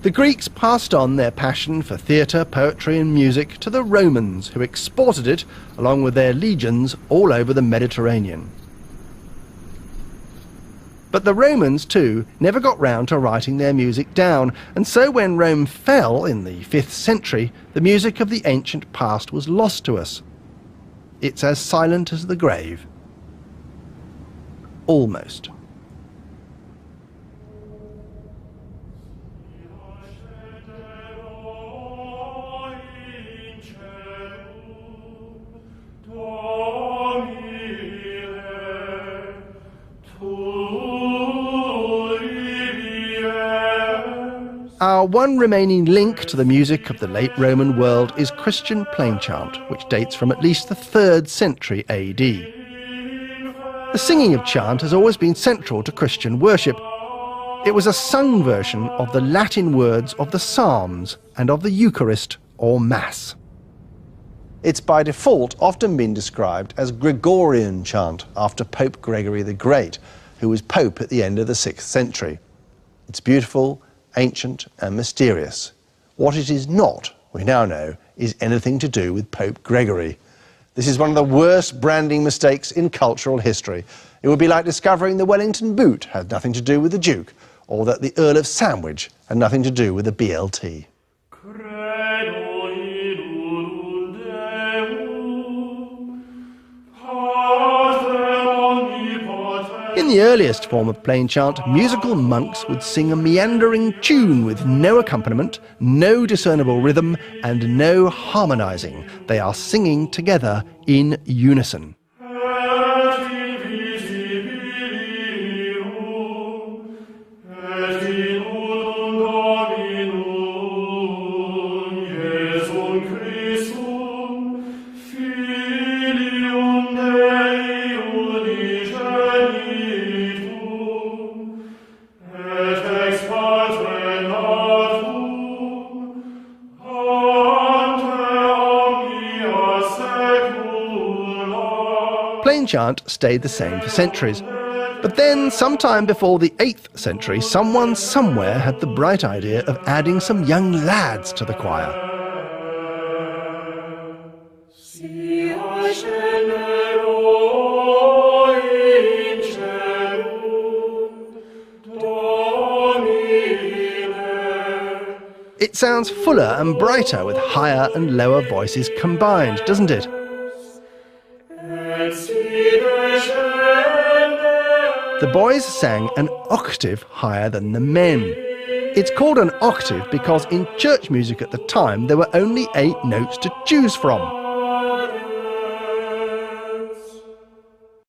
The Greeks passed on their passion for theatre, poetry and music to the Romans, who exported it, along with their legions, all over the Mediterranean. But the Romans, too, never got round to writing their music down, and so when Rome fell in the 5th century, the music of the ancient past was lost to us. It's as silent as the grave. Almost. Our one remaining link to the music of the late Roman world is Christian plain chant, which dates from at least the 3rd century AD. The singing of chant has always been central to Christian worship. It was a sung version of the Latin words of the Psalms and of the Eucharist or Mass. It's by default often been described as Gregorian chant after Pope Gregory the Great, who was Pope at the end of the 6th century. It's beautiful, ancient and mysterious. What it is not, we now know, is anything to do with Pope Gregory. This is one of the worst branding mistakes in cultural history. It would be like discovering the Wellington boot had nothing to do with the Duke, or that the Earl of Sandwich had nothing to do with the BLT. In the earliest form of plain chant, musical monks would sing a meandering tune with no accompaniment, no discernible rhythm, and no harmonising. They are singing together in unison. Plain chant stayed the same for centuries. But then, sometime before the 8th century, someone somewhere had the bright idea of adding some young lads to the choir. It sounds fuller and brighter with higher and lower voices combined, doesn't it? The boys sang an octave higher than the men. It's called an octave because in church music at the time there were only 8 notes to choose from.